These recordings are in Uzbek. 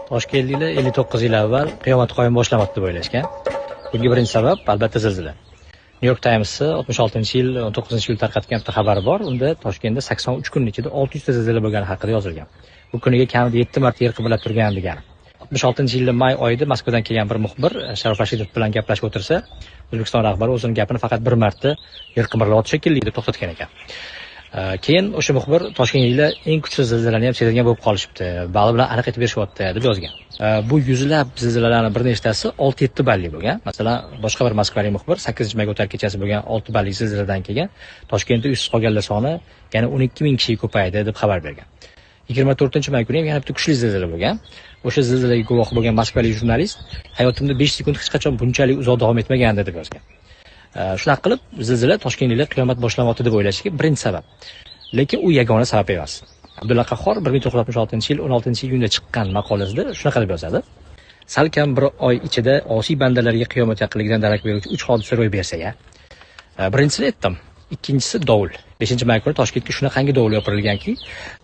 Toshkentliklar 59 yil avval qiyomat qoyim boshlamoqda deb o'ylashgan. Bunga birinchi sabab albatta zilzila. New York Times 66-yil, 19-yil tarqatgan bitta xabari bor. Unda Toshkentda 83 kun ichida 600 ta zilzila bo'lgani haqida yozilgan. Bu kuniga kamida 7 marta yer qimirlab turgan degani. 66-yil may oyida Moskvadan kelgan bir muxbir Sharof Rashidov bilan gaplashib o'tirsa, O'zbekiston rahbari o'zining gapini faqat bir marta yer qimirlayotgan shekilli deb to'xtatgan ekan. Keyin o'sha muxbir Toshkentliklar eng kuchli zilzilani ham sezadigan bo'lib qolishibdi. Bali bilan aniq aytib berishyapti deb yozgan. Bu yuzlab zilzilalarning bir nechtasi 6-7 balli bo'lgan. Masalan, boshqa bir moskvalik muxbir 8-may o'tar kechasi bo'lgan 6 balli zilziladan keyin Toshkentda uysiz qolganlar soni yana 12,000 kishiga ko'paydi deb xabar bergan. 24-may kuni ham yana bitta kuchli zilzila bo'lgan. O'sha zilzilaga guvoh bo'lgan moskvalik jurnalist hayotimda 5 sekund hech qachon bunchalik uzoq davom etmagandi deb yozgan. Shunaqa qilib zilzila Toshkentliklar qiyomat boshlamoqda deb o'ylashiga birinchi sabab. Lekin u yagona sabab emas. Abdulla Qahhor 1966-yil 16-iyunda chiqqan maqolasida shunaqa deb yozadi. Salkam bir oy ichida osiy bandalarga qiyomat yaqinligidan darak beruvchi 3 hodisa ro'y bersa-ya. Birinchisini aytdim. Ikkinchisi dovul. 5-may kuni Toshkentga shunaqangi dovul yopirilganki,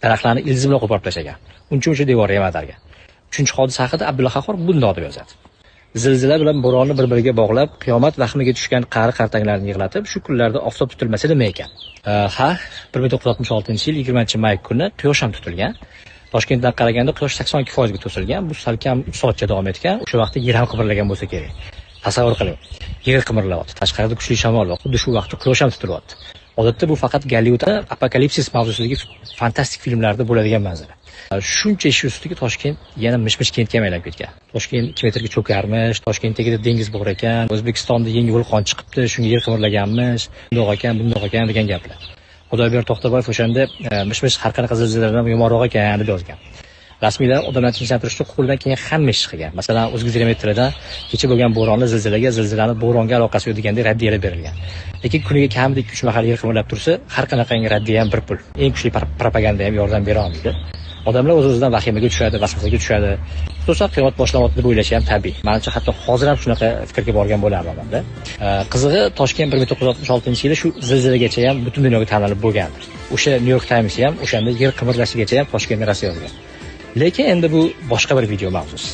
daraxtlarni ilzimlab qo'porib tashlagan. Uncha devor yematarga. 3-hodisa haqida Abdulla Qahhor bundoq deb yozadi. Zilzila bilan bo'ronni bir-biriga bog'lab, qiyomat vahmiga tushgan qari qartanglarni yig'latib, shu kunlarda oftob tutilmasa nima ekan? 1966-yil 20-may kuni quyosh ham tutilgan. Toshkentdan qaraganda quyosh 82% ga to'silgan. Bu salkam 3 soatcha davom etgan. O'sha vaqtda yer ham qimirlagan bo'lsa kerak. Tasavvur qiling. Yer qimirlayapti. Tashqarida kuchli shamol bor. Xuddi shu vaqtda quyosh ham tutilyapti. Odatda bu faqat Gollivudda apokalipsis mavzusidagi fantastik filmlarda bo'ladigan manzara. Shuncha ish ustiga Toshkent yana mish-mish kentga aylanib ketgan. Toshkent 2 metrga cho'karmish, Toshkent tagida dengiz bor ekan, O'zbekistonda yangi vulqon chiqibdi, shunga yer qimirlaganmish, bundoq ekan, bundoq ekan degan gaplar. Xudoyber To'xtaboyev o'shanda mish-mish har qanaqa zilzilalardan yomonroq ekan deb yozgan. Rasmiylar odamlarni tinchlantirishda qo'ldan kelgan hamma ish qilgan. Masalan, O'zgidrometriyadan kecha bo'lgan bo'ronni zilzilani bo'ronga aloqasi yo'q deganda raddiyalar berilgan. Lekin kuniga kamida 2-3 mahal yer qimirlab tursa, har qanaqangi raddiya ham bir pul. Eng kuchli propaganda ham yordam bera olmaydi. Odamlar o'z-o'zidan vahimaga tushadi, vasvasaga tushadi. Xususan qiyomat boshlamoqda deb o'ylashi ham tabiiy. Menimcha hatto hozir ham shunaqa fikrga borgan bo'larman-da. Qizig'i Toshkent 1966-yili shu zilzilagacha ham butun dunyoga tanilib bo'lgandir. O'sha New York Times ham o'shanda yer qimirlashigacha ham Toshkentni rasm yozgan. Lekin endi bu boshqa bir video mavzusi.